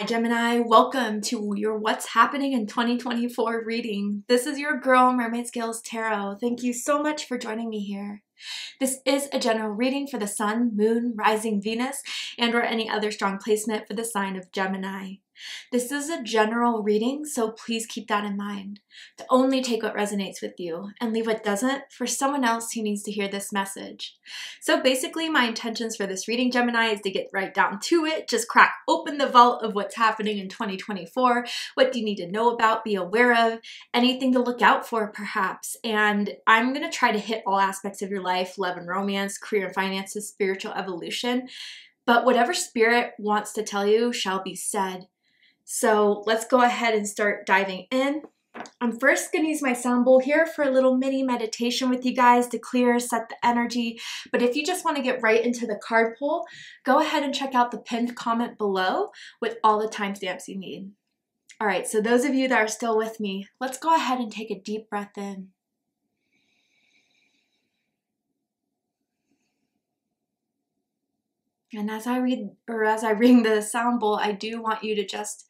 Gemini, welcome to your What's Happening in 2024 reading. This is your girl, Mermaid Scales Tarot. Thank you so much for joining me here. This is a general reading for the Sun, Moon, Rising Venus, and or any other strong placement for the sign of Gemini. This is a general reading, so please keep that in mind. To only take what resonates with you and leave what doesn't for someone else who needs to hear this message. So basically, my intentions for this reading, Gemini, is to get right down to it. Just crack open the vault of what's happening in 2024. What do you need to know about, be aware of, anything to look out for perhaps. And I'm going to try to hit all aspects of your life, love and romance, career and finances, spiritual evolution. But whatever spirit wants to tell you shall be said. So let's go ahead and start diving in. I'm first going to use my sound bowl here for a little mini meditation with you guys to clear, set the energy. But if you just want to get right into the card pull, go ahead and check out the pinned comment below with all the timestamps you need. All right, so those of you that are still with me, let's go ahead and take a deep breath in. And as I ring the sound bowl, I do want you to just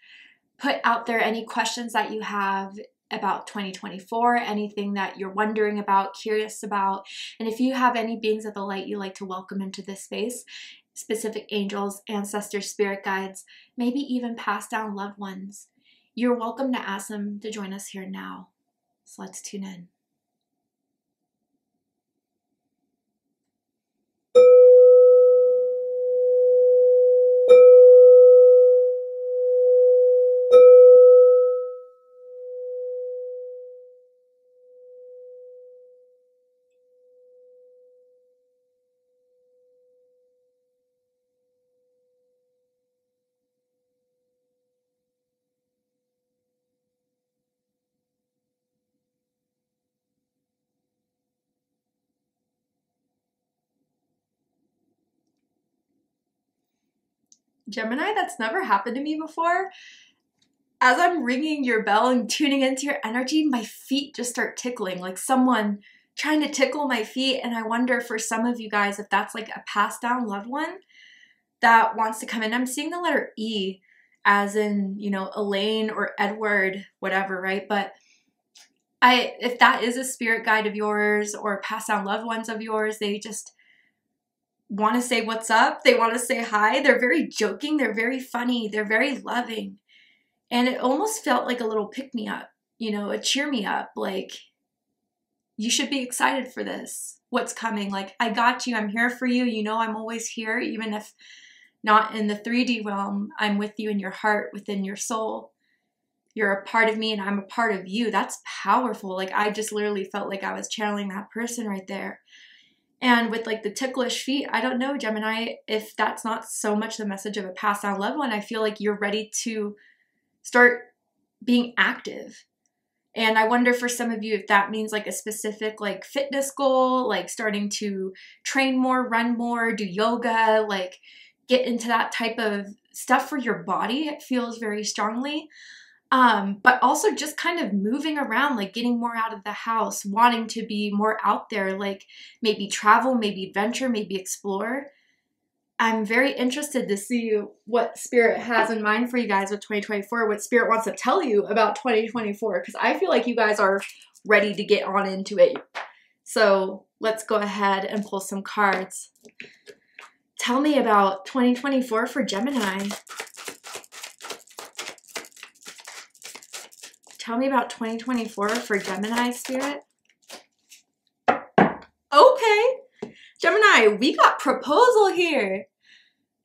put out there any questions that you have about 2024, anything that you're wondering about, curious about. And if you have any beings of the light you like to welcome into this space, specific angels, ancestors, spirit guides, maybe even passed down loved ones, you're welcome to ask them to join us here now. So let's tune in. Gemini, that's never happened to me before. As I'm ringing your bell and tuning into your energy, my feet just start tickling, like someone trying to tickle my feet. And I wonder for some of you guys if that's like a passed down loved one that wants to come in. I'm seeing the letter E as in, you know, Elaine or Edward, whatever, right? But if that is a spirit guide of yours or passed down loved ones of yours, they just want to say what's up. They want to say hi. They're very joking. They're very funny. They're very loving. And it almost felt like a little pick-me-up, you know, a cheer-me-up. Like, you should be excited for this. What's coming? Like, I got you. I'm here for you. You know I'm always here. Even if not in the 3D realm, I'm with you in your heart, within your soul. You're a part of me and I'm a part of you. That's powerful. Like, I just literally felt like I was channeling that person right there. And with like the ticklish feet, I don't know, Gemini, if that's not so much the message of a passed down loved one. I feel like you're ready to start being active. And I wonder for some of you if that means like a specific like fitness goal, like starting to train more, run more, do yoga, like get into that type of stuff for your body. It feels very strongly. But also just kind of moving around, like getting more out of the house, wanting to be more out there, like maybe travel, maybe adventure, maybe explore. I'm very interested to see what Spirit has in mind for you guys with 2024, what Spirit wants to tell you about 2024, because I feel like you guys are ready to get on into it. So let's go ahead and pull some cards. Tell me about 2024 for Gemini. Tell me about 2024 for Gemini, Spirit. Okay. Gemini, we got proposal here.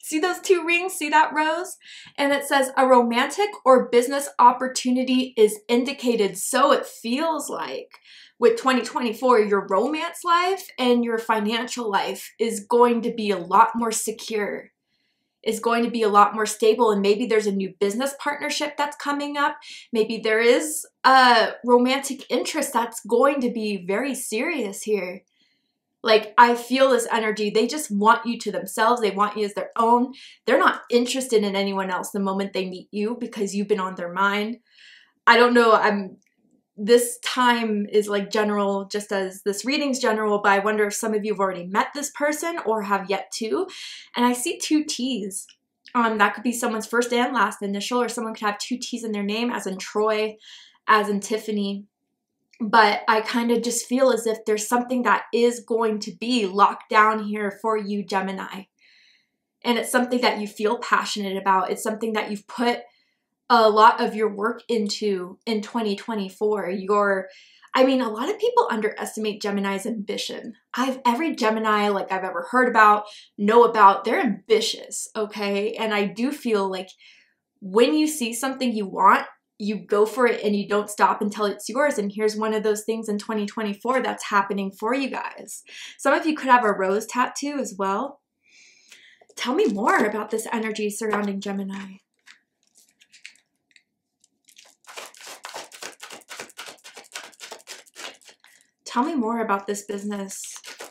See those two rings? See that rose? And it says a romantic or business opportunity is indicated. So it feels like with 2024, your romance life and your financial life is going to be a lot more secure, is going to be a lot more stable. And maybe there's a new business partnership that's coming up. Maybe there is a romantic interest that's going to be very serious here. Like, I feel this energy. They just want you to themselves. They want you as their own. They're not interested in anyone else the moment they meet you because you've been on their mind. I don't know. This time is like general, just as this reading's general, but I wonder if some of you have already met this person or have yet to. And I see two T's. That could be someone's first and last initial, or someone could have 2 T's in their name, as in Troy, as in Tiffany. But I kind of just feel as if there's something that is going to be locked down here for you, Gemini. And it's something that you feel passionate about. It's something that you've put a lot of your work into in 2024. I mean, a lot of people underestimate Gemini's ambition. Every Gemini like I've ever heard about, know about, they're ambitious, okay? And I do feel like when you see something you want, you go for it and you don't stop until it's yours. And here's one of those things in 2024 that's happening for you guys. Some of you could have a rose tattoo as well. Tell me more about this energy surrounding Gemini. Tell me more about this business,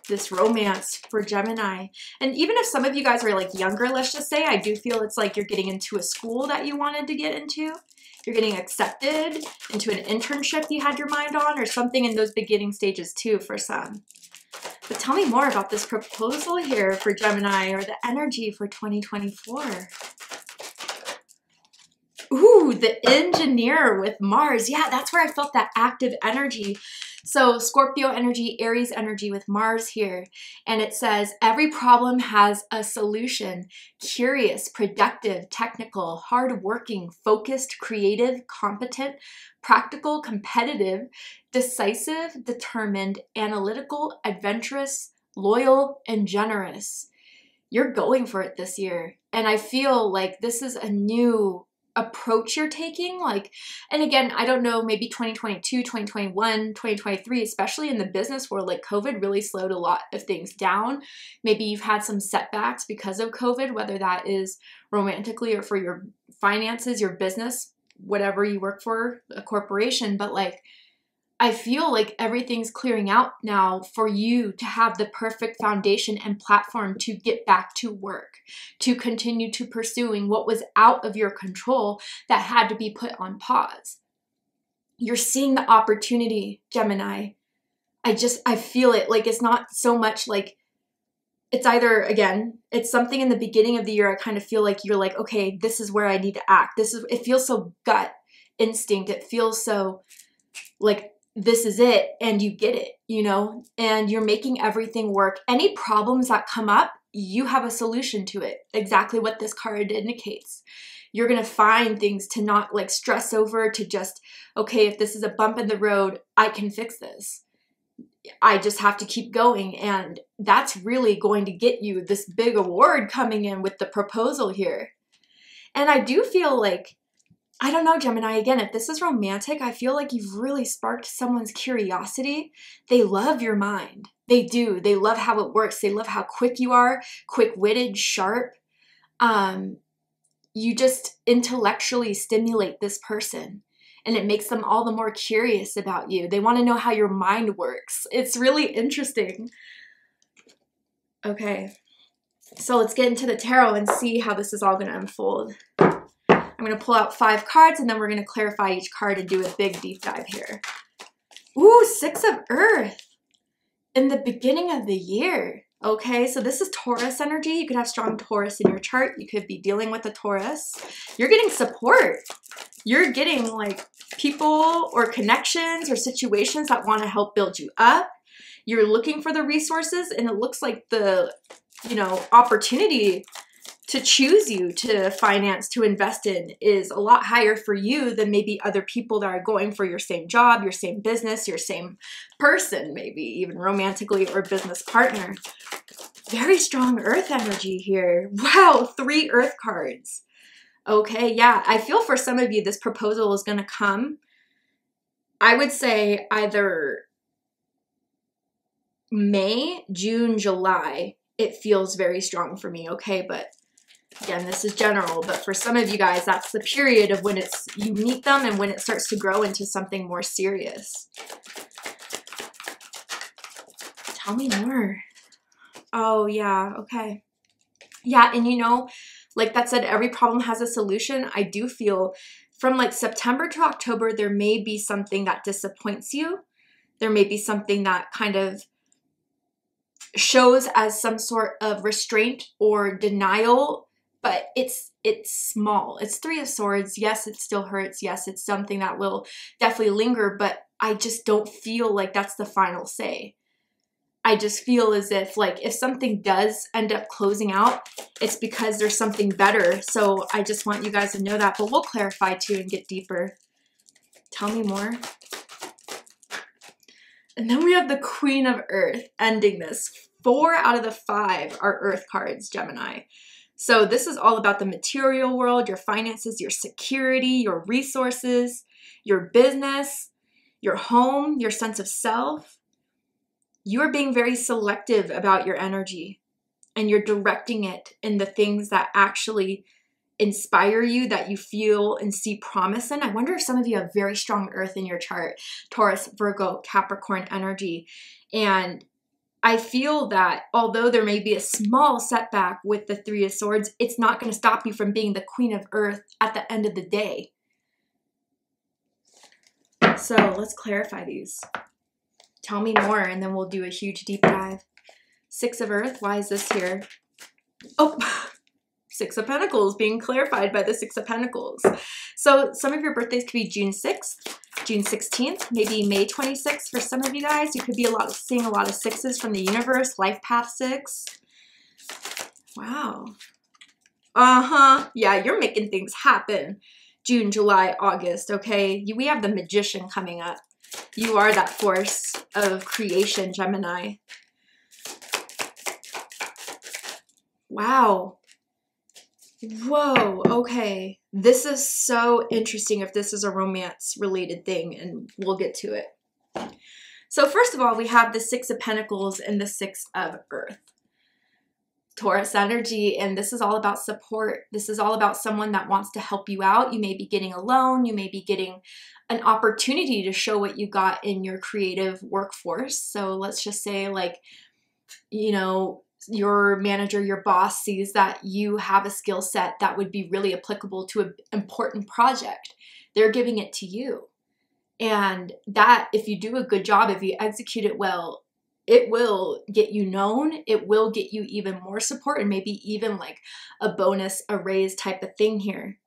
this romance for Gemini. And even if some of you guys are like younger, let's just say, I do feel it's like you're getting into a school that you wanted to get into. You're getting accepted into an internship you had your mind on, or something in those beginning stages too for some. But tell me more about this proposal here for Gemini, or the energy for 2024. Ooh, the engineer with Mars. Yeah, that's where I felt that active energy. So Scorpio energy, Aries energy with Mars here. And it says, every problem has a solution. Curious, productive, technical, hardworking, focused, creative, competent, practical, competitive, decisive, determined, analytical, adventurous, loyal, and generous. You're going for it this year. And I feel like this is a new approach you're taking. Like, and again, I don't know, maybe 2022, 2021, 2023, especially in the business world, like COVID really slowed a lot of things down. Maybe you've had some setbacks because of COVID, whether that is romantically or for your finances, your business, whatever you work for, a corporation. But like, I feel like everything's clearing out now for you to have the perfect foundation and platform to get back to work, to continue to pursuing what was out of your control that had to be put on pause. You're seeing the opportunity, Gemini. I feel it. Like, it's not so much like, it's either, again, it's something in the beginning of the year. I kind of feel like you're like, okay, this is where I need to act. It feels so gut instinct. It feels so like, this is it, and you get it, you know, and you're making everything work. Any problems that come up, you have a solution to it. Exactly what this card indicates. You're going to find things to not like stress over, to just, okay, if this is a bump in the road, I can fix this. I just have to keep going. And that's really going to get you this big award coming in with the proposal here. And I do feel like, I don't know, Gemini, again, if this is romantic, I feel like you've really sparked someone's curiosity. They love your mind. They do. They love how it works. They love how quick you are, quick-witted, sharp. You just intellectually stimulate this person, and it makes them all the more curious about you. They want to know how your mind works. It's really interesting. Okay, so let's get into the tarot and see how this is all going to unfold. I'm going to pull out 5 cards, and then we're going to clarify each card and do a big deep dive here. Ooh, 6 of Earth in the beginning of the year. Okay, so this is Taurus energy. You could have strong Taurus in your chart. You could be dealing with a Taurus. You're getting support. You're getting like people or connections or situations that want to help build you up. You're looking for the resources, and it looks like the, you know, opportunity to choose you to finance, to invest in is a lot higher for you than maybe other people that are going for your same job, your same business, your same person, maybe even romantically or business partner. Very strong Earth energy here. Wow, 3 Earth cards. Okay, yeah, I feel for some of you this proposal is going to come. I would say either May, June, July. It feels very strong for me, okay? But again, this is general, but for some of you guys, that's the period of when you meet them and when it starts to grow into something more serious. Tell me more. Oh, yeah, okay. Yeah, and you know, like that said, every problem has a solution. I do feel from like September to October, there may be something that disappoints you. There may be something that kind of shows as some sort of restraint or denial but it's small. It's Three of Swords. Yes, it still hurts. Yes, it's something that will definitely linger, but I just don't feel like that's the final say. I just feel as if, like, if something does end up closing out, it's because there's something better. So I just want you guys to know that, but we'll clarify too and get deeper. Tell me more. And then we have the Queen of Earth ending this. 4 out of the 5 are Earth cards, Gemini. So this is all about the material world, your finances, your security, your resources, your business, your home, your sense of self. You are being very selective about your energy, and you're directing it in the things that actually inspire you, that you feel and see promise in. I wonder if some of you have very strong Earth in your chart, Taurus, Virgo, Capricorn energy. And I feel that although there may be a small setback with the Three of Swords, it's not going to stop you from being the Queen of Earth at the end of the day. So let's clarify these. Tell me more, and then we'll do a huge deep dive. 6 of Earth, why is this here? Oh, 6 of Pentacles being clarified by the 6 of Pentacles. So some of your birthdays could be June 6th, June 16th, maybe May 26th for some of you guys. You could be seeing a lot of 6s from the universe, life path 6. Wow. Yeah, you're making things happen. June, July, August, okay? We have the Magician coming up. You are that force of creation, Gemini. Wow. Whoa, okay. This is so interesting if this is a romance-related thing, and we'll get to it. So first of all, we have the 6 of Pentacles and the 6 of Earth. Taurus energy, and this is all about support. This is all about someone that wants to help you out. You may be getting a loan. You may be getting an opportunity to show what you got in your creative workforce. So let's just say, like, you know, your manager, your boss sees that you have a skill set that would be really applicable to an important project. They're giving it to you. And that, if you do a good job, if you execute it well, it will get you known. It will get you even more support, and maybe even like a bonus, a raise type of thing here.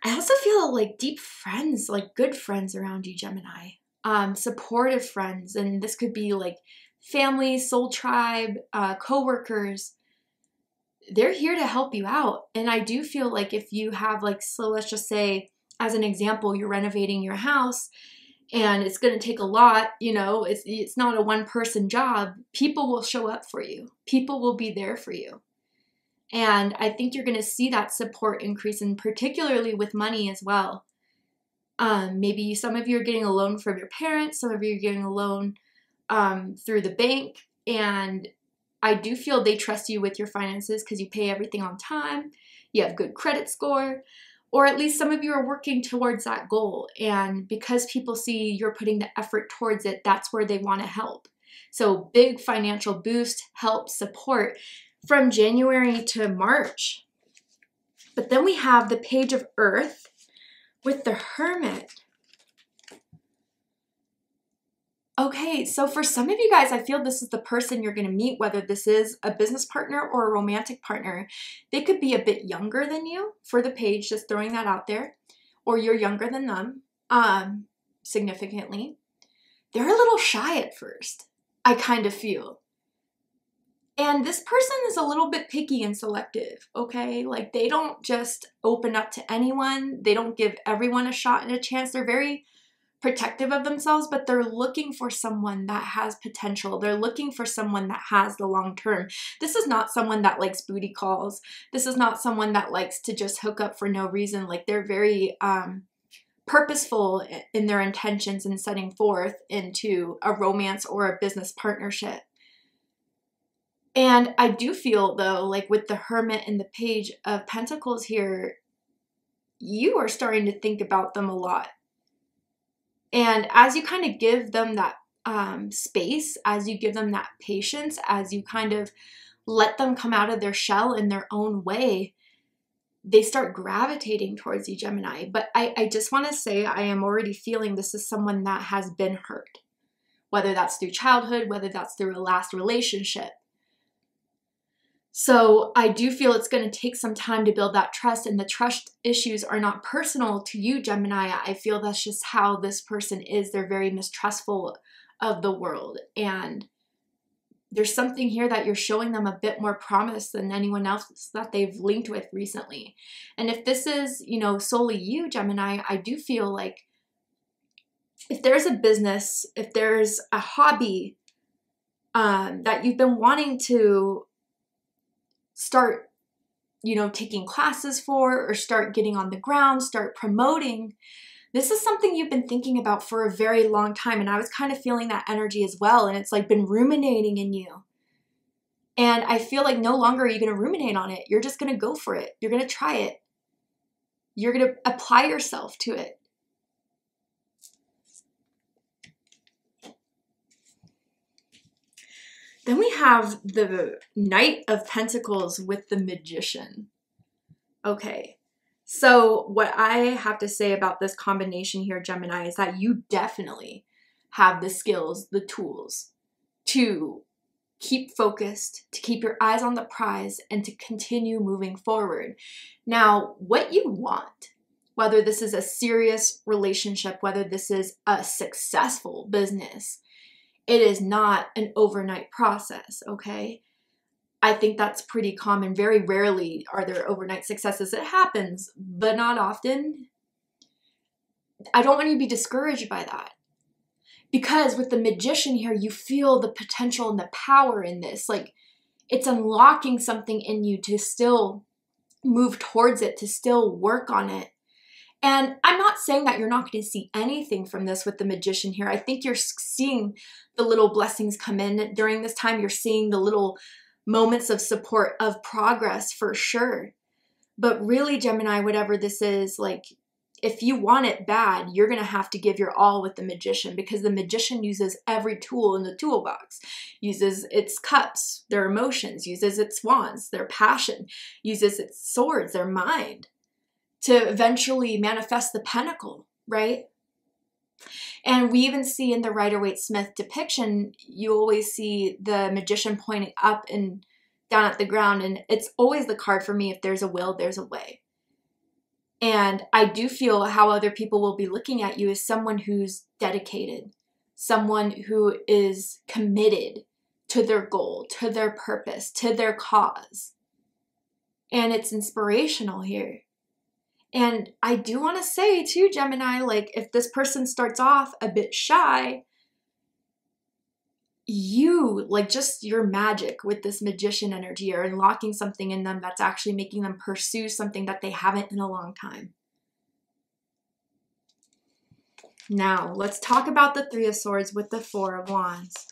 I also feel like deep friends, like good friends around you, Gemini. Supportive friends. And this could be like family, soul tribe, co-workers. They're here to help you out. And I do feel like if you have, like, so let's just say, as an example, you're renovating your house and it's going to take a lot, you know, it's not a one-person job. People will show up for you. People will be there for you. And I think you're going to see that support increase, and particularly with money as well. Maybe some of you are getting a loan from your parents. Some of you are getting a loan through the bank. And I do feel they trust you with your finances because you pay everything on time. You have good credit score. Or at least some of you are working towards that goal. And because people see you're putting the effort towards it, that's where they want to help. So big financial boost, help, support from January to March. But then we have the Page of Earth with the Hermit. Okay, so for some of you guys, I feel this is the person you're going to meet, whether this is a business partner or a romantic partner. They could be a bit younger than you for the page, just throwing that out there, or you're younger than them significantly. They're a little shy at first, I kind of feel. And this person is a little bit picky and selective, okay? Like, they don't just open up to anyone. They don't give everyone a shot and a chance. They're very protective of themselves, but they're looking for someone that has potential. They're looking for someone that has the long term. This is not someone that likes booty calls. This is not someone that likes to just hook up for no reason. Like, they're very purposeful in their intentions and setting forth into a romance or a business partnership. And I do feel, though, like with the Hermit and the Page of Pentacles here, you are starting to think about them a lot. And as you kind of give them that space, as you give them that patience, as you kind of let them come out of their shell in their own way, they start gravitating towards you, Gemini. But I just want to say, I am already feeling this is someone that has been hurt, whether that's through childhood, whether that's through a last relationship. So I do feel it's going to take some time to build that trust, and the trust issues are not personal to you, Gemini. I feel that's just how this person is. They're very mistrustful of the world, and there's something here that you're showing them a bit more promise than anyone else that they've linked with recently. And if this is, you know, solely you, Gemini, I do feel like if there's a business, if there's a hobby that you've been wanting to start, you know, taking classes for, or start getting on the ground, start promoting, this is something you've been thinking about for a very long time. And I was kind of feeling that energy as well. And it's like been ruminating in you. And I feel like no longer are you going to ruminate on it. You're just going to go for it. You're going to try it. You're going to apply yourself to it. Then we have the Knight of Pentacles with the Magician. Okay, so what I have to say about this combination here, Gemini, is that you definitely have the skills, the tools to keep focused, to keep your eyes on the prize, and to continue moving forward. Now, what you want, whether this is a serious relationship, whether this is a successful business, it is not an overnight process, okay? I think that's pretty common. Very rarely are there overnight successes. It happens, but not often. I don't want you to be discouraged by that. Because with the Magician here, you feel the potential and the power in this. Like, it's unlocking something in you to still move towards it, to still work on it. And I'm not saying that you're not going to see anything from this with the Magician here. I think you're seeing the little blessings come in during this time. You're seeing the little moments of support, of progress for sure. But really, Gemini, whatever this is, like, if you want it bad, you're going to have to give your all with the Magician, because the Magician uses every tool in the toolbox, uses its cups, their emotions, uses its wands, their passion, uses its swords, their mind, to eventually manifest the pentacle, right? And we even see in the Rider-Waite-Smith depiction, you always see the Magician pointing up and down at the ground. And it's always the card for me, if there's a will, there's a way. And I do feel how other people will be looking at you as someone who's dedicated, someone who is committed to their goal, to their purpose, to their cause. And it's inspirational here. And I do want to say too, Gemini, like, if this person starts off a bit shy, you, like, just your magic with this Magician energy are unlocking something in them that's actually making them pursue something that they haven't in a long time. Now, let's talk about the Three of Swords with the Four of Wands.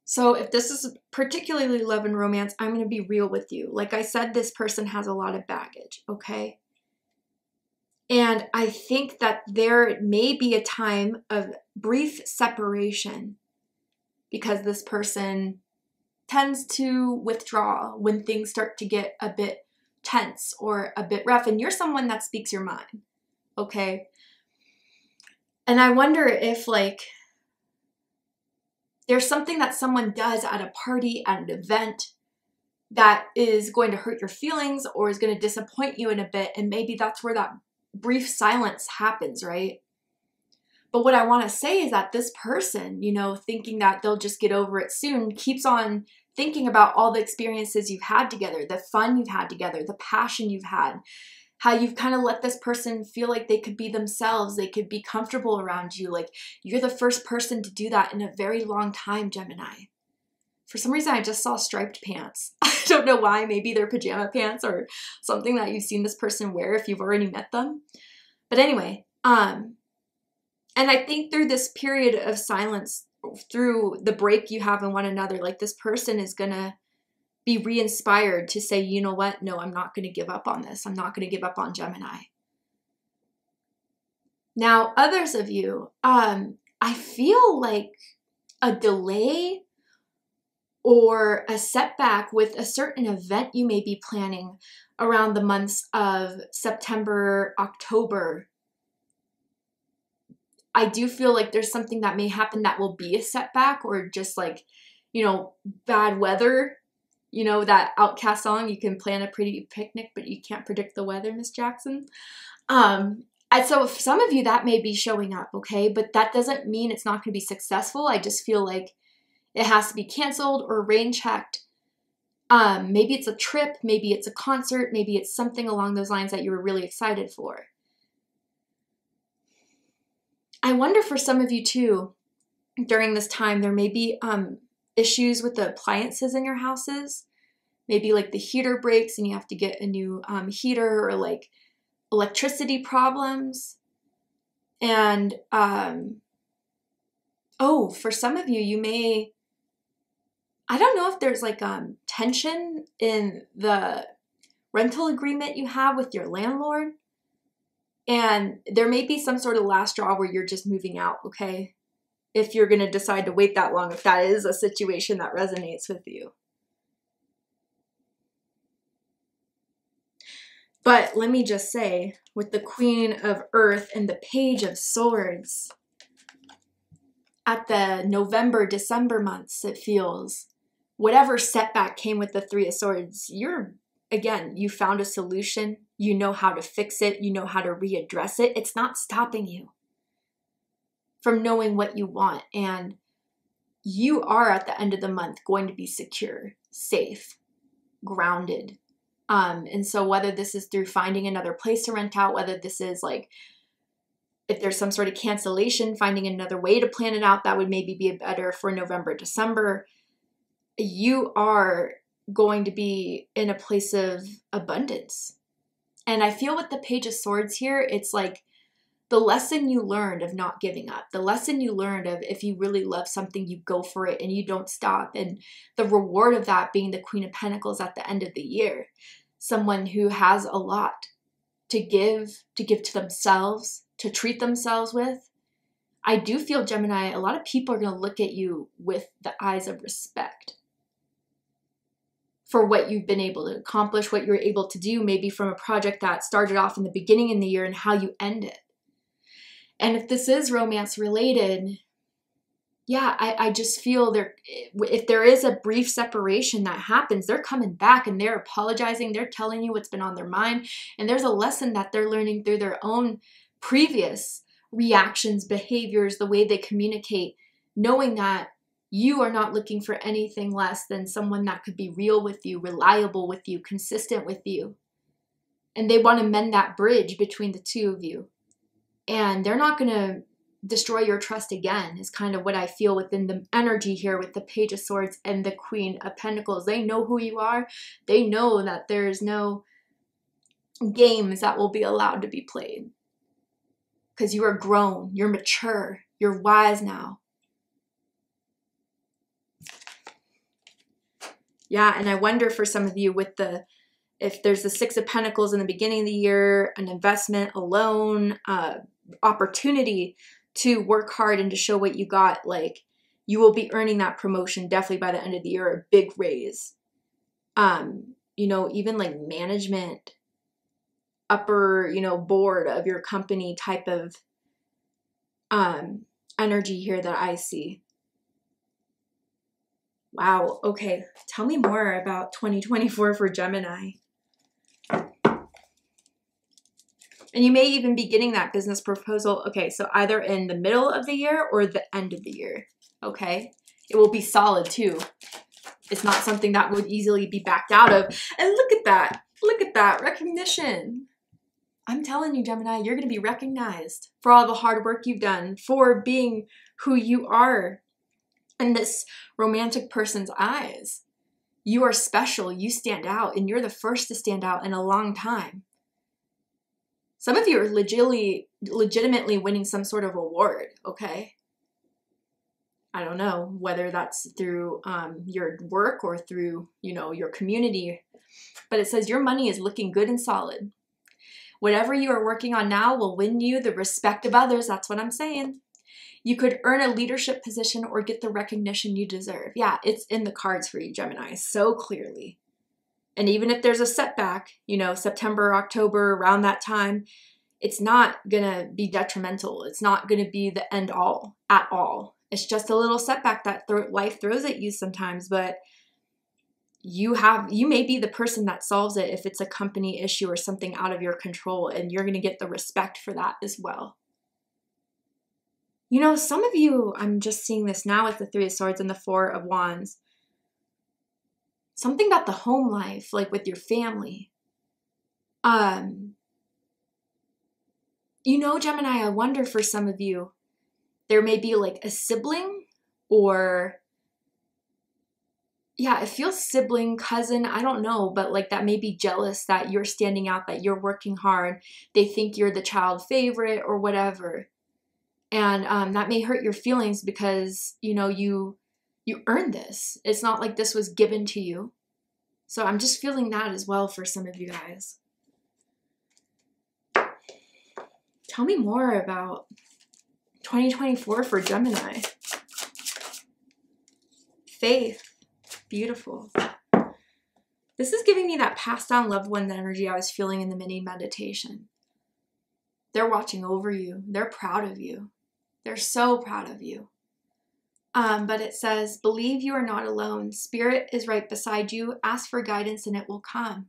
So if this is particularly love and romance, I'm going to be real with you. Like I said, this person has a lot of baggage, okay? And I think that there may be a time of brief separation because this person tends to withdraw when things start to get a bit tense or a bit rough. And you're someone that speaks your mind, okay? And I wonder if, like, there's something that someone does at a party, at an event, that is going to hurt your feelings or is going to disappoint you in a bit. And maybe that's where that brief silence happens, right? But what I want to say is that this person, you know, thinking that they'll just get over it soon, keeps on thinking about all the experiences you've had together, the fun you've had together, the passion you've had, how you've kind of let this person feel like they could be themselves, they could be comfortable around you. Like, you're the first person to do that in a very long time, Gemini. For some reason, I just saw striped pants. I don't know why. Maybe they're pajama pants or something that you've seen this person wear if you've already met them. But anyway, and I think through this period of silence, through the break you have in one another, like, this person is going to be re-inspired to say, you know what? No, I'm not going to give up on this. I'm not going to give up on Gemini. Now, others of you, I feel like a delay or a setback with a certain event you may be planning around the months of September, October. I do feel like there's something that may happen that will be a setback, or just like you know, bad weather. You know, that Outcast song, you can plan a pretty picnic, but you can't predict the weather, Miss Jackson. And so for some of you, that may be showing up, okay? But that doesn't mean it's not going to be successful. I just feel like it has to be canceled or rain checked. Maybe it's a trip, maybe it's a concert, maybe it's something along those lines that you were really excited for. I wonder for some of you too, during this time, there may be issues with the appliances in your houses. Maybe like the heater breaks and you have to get a new heater, or like electricity problems. And for some of you, you may, I don't know if there's like tension in the rental agreement you have with your landlord. And there may be some sort of last straw where you're just moving out, okay? If you're going to decide to wait that long, if that is a situation that resonates with you. But let me just say, with the Queen of Earth and the Page of Swords, at the November, December months, it feels, whatever setback came with the Three of Swords, you found a solution. You know how to fix it. You know how to readdress it. It's not stopping you from knowing what you want. And you are, at the end of the month, going to be secure, safe, grounded. And so whether this is through finding another place to rent out, whether this is like, if there's some sort of cancellation, finding another way to plan it out, that would maybe be better for November, December. You are going to be in a place of abundance. And I feel with the Page of Swords here, it's like the lesson you learned of not giving up, the lesson you learned of if you really love something, you go for it and you don't stop. And the reward of that being the Queen of Pentacles at the end of the year. Someone who has a lot to give to themselves, to treat themselves with. I do feel, Gemini, a lot of people are going to look at you with the eyes of respect for what you've been able to accomplish, what you're able to do, maybe from a project that started off in the beginning in the year and how you end it. And if this is romance related, yeah, I just feel if there is a brief separation that happens, they're coming back and they're apologizing. They're telling you what's been on their mind. And there's a lesson that they're learning through their own previous reactions, behaviors, the way they communicate, knowing that you are not looking for anything less than someone that could be real with you, reliable with you, consistent with you. And they want to mend that bridge between the two of you. And they're not going to destroy your trust again, is kind of what I feel within the energy here with the Page of Swords and the Queen of Pentacles. They know who you are. They know that there's no games that will be allowed to be played. Because you are grown, you're mature, you're wise now. Yeah, and I wonder for some of you with if there's the Six of Pentacles in the beginning of the year, an investment, a loan, opportunity to work hard and to show what you got, like you will be earning that promotion definitely by the end of the year, a big raise. You know, even like management, upper, board of your company type of energy here that I see. Wow. Okay. Tell me more about 2024 for Gemini. And you may even be getting that business proposal. Okay. So either in the middle of the year or the end of the year. Okay. It will be solid too. It's not something that would easily be backed out of. And look at that. Look at that recognition. I'm telling you, Gemini, you're going to be recognized for all the hard work you've done, for being who you are in this romantic person's eyes. You are special. You stand out, and you're the first to stand out in a long time. Some of you are legitimately winning some sort of award, okay? I don't know whether that's through your work or through, your community, but it says your money is looking good and solid. Whatever you are working on now will win you the respect of others. That's what I'm saying. You could earn a leadership position or get the recognition you deserve. Yeah, it's in the cards for you, Gemini, so clearly. And even if there's a setback, September, October, around that time, it's not going to be detrimental. It's not going to be the end all at all. It's just a little setback that life throws at you sometimes, but you may be the person that solves it if it's a company issue or something out of your control, and you're going to get the respect for that as well. You know, some of you, I'm just seeing this now with the Three of Swords and the Four of Wands. Something about the home life, like with your family. You know, Gemini, I wonder for some of you, there may be like a sibling or, yeah, it feels sibling, cousin, I don't know, but like that may be jealous that you're standing out, that you're working hard. They think you're the child favorite or whatever. And that may hurt your feelings because, you know, you earned this. It's not like this was given to you. So I'm just feeling that as well for some of you guys. Tell me more about 2024 for Gemini. Faith. Beautiful. This is giving me that passed down loved one energy I was feeling in the mini meditation. They're watching over you. They're proud of you. They're so proud of you. But it says, believe you are not alone. Spirit is right beside you. Ask for guidance and it will come.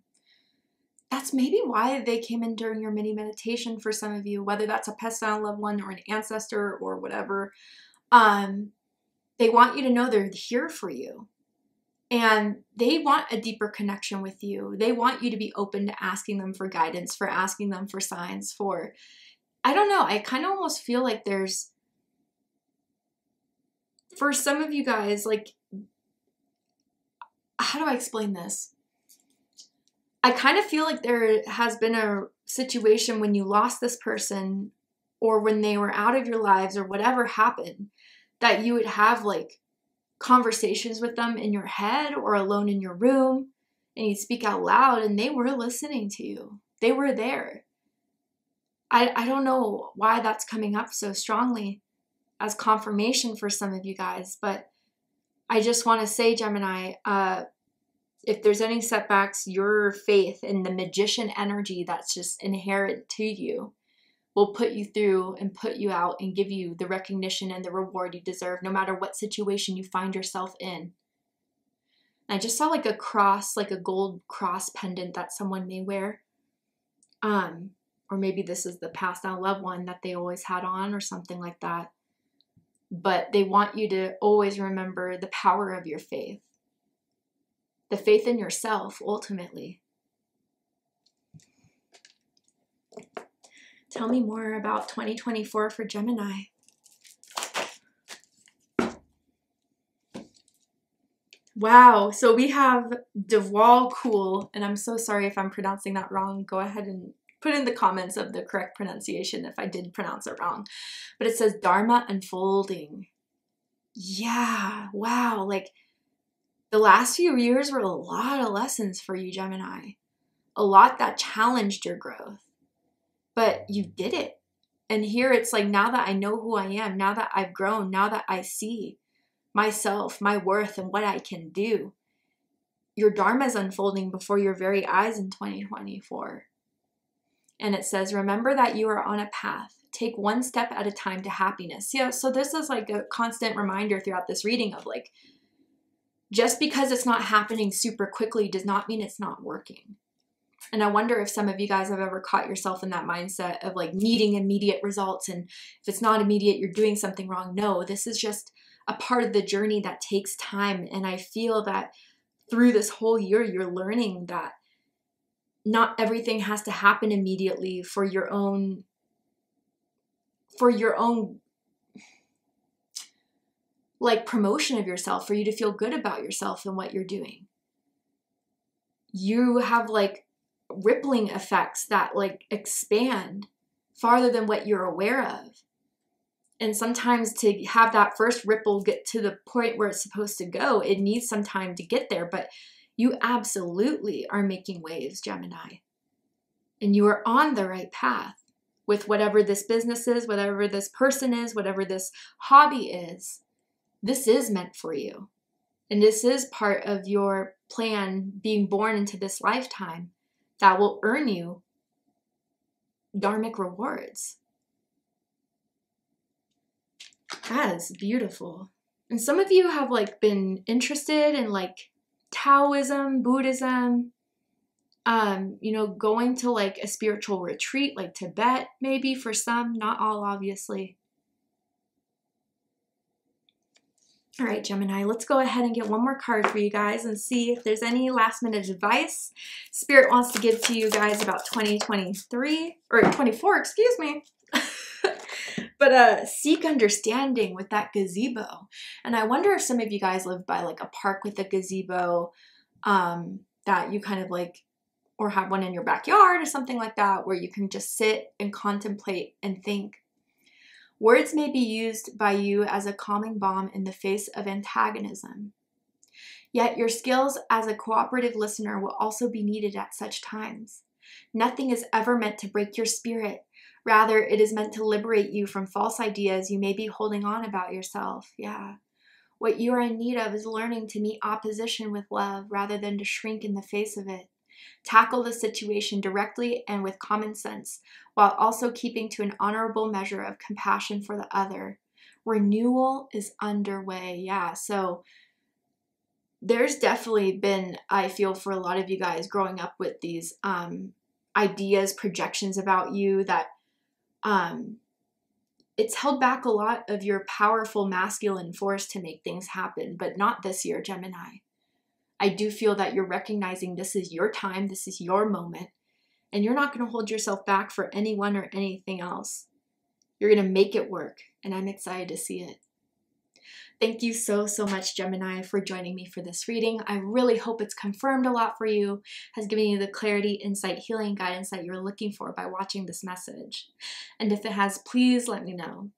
That's maybe why they came in during your mini meditation for some of you, whether that's a passed down loved one or an ancestor or whatever. They want you to know they're here for you. And they want a deeper connection with you. They want you to be open to asking them for guidance, for asking them for signs, for, I don't know, I kind of almost feel like there's, for some of you guys, like, how do I explain this? I kind of feel like there has been a situation when you lost this person or when they were out of your lives or whatever happened, that you would have like conversations with them in your head or alone in your room, and you'd speak out loud and they were listening to you. They were there. I don't know why that's coming up so strongly as confirmation for some of you guys, but I just want to say, Gemini, if there's any setbacks, your faith and the magician energy that's just inherent to you will put you through and put you out and give you the recognition and the reward you deserve, no matter what situation you find yourself in. And I just saw like a cross, like a gold cross pendant that someone may wear. Or maybe this is the passed down loved one that they always had on or something like that. But they want you to always remember the power of your faith. The faith in yourself, ultimately. Tell me more about 2024 for Gemini. Wow, so we have Deval Cool, and I'm so sorry if I'm pronouncing that wrong. Go ahead and put in the comments of the correct pronunciation if I did pronounce it wrong. But it says Dharma Unfolding. Yeah, wow, like the last few years were a lot of lessons for you, Gemini. A lot that challenged your growth. But you did it. And here it's like, now that I know who I am, now that I've grown, now that I see myself, my worth, and what I can do, your Dharma is unfolding before your very eyes in 2024. And it says, remember that you are on a path. Take one step at a time to happiness. Yeah, so this is like a constant reminder throughout this reading of like, just because it's not happening super quickly does not mean it's not working. And I wonder if some of you guys have ever caught yourself in that mindset of like needing immediate results. And if it's not immediate, you're doing something wrong. No, this is just a part of the journey that takes time. And I feel that through this whole year, you're learning that not everything has to happen immediately for your own like promotion of yourself, for you to feel good about yourself and what you're doing. You have like rippling effects that like expand farther than what you're aware of. And sometimes to have that first ripple get to the point where it's supposed to go, it needs some time to get there. But you absolutely are making waves, Gemini. And you are on the right path with whatever this business is, whatever this person is, whatever this hobby is. This is meant for you. And this is part of your plan being born into this lifetime that will earn you dharmic rewards. Yes, beautiful. And some of you have like been interested in like Taoism, Buddhism, you know, going to like a spiritual retreat like Tibet, maybe for some, not all, obviously. All right, Gemini, let's go ahead and get one more card for you guys and see if there's any last minute advice Spirit wants to give to you guys about 2023 or 24, excuse me. But seek understanding with that gazebo. And I wonder if some of you guys live by like a park with a gazebo that you kind of like, or have one in your backyard or something like that, where you can just sit and contemplate and think. Words may be used by you as a calming balm in the face of antagonism. Yet your skills as a cooperative listener will also be needed at such times. Nothing is ever meant to break your spirit. Rather, it is meant to liberate you from false ideas you may be holding on about yourself. Yeah. What you are in need of is learning to meet opposition with love rather than to shrink in the face of it. Tackle the situation directly and with common sense, while also keeping to an honorable measure of compassion for the other. Renewal is underway. Yeah, so there's definitely been, I feel, for a lot of you guys growing up with these ideas, projections about you that it's held back a lot of your powerful masculine force to make things happen, but not this year, Gemini. I do feel that you're recognizing this is your time, this is your moment, and you're not going to hold yourself back for anyone or anything else. You're going to make it work, and I'm excited to see it. Thank you so, so much, Gemini, for joining me for this reading. I really hope it's confirmed a lot for you, has given you the clarity, insight, healing, guidance that you're looking for by watching this message. And if it has, please let me know.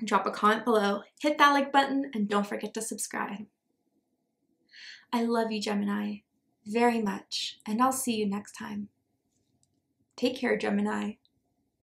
Drop a comment below, hit that like button, and don't forget to subscribe. I love you, Gemini, very much, and I'll see you next time. Take care, Gemini.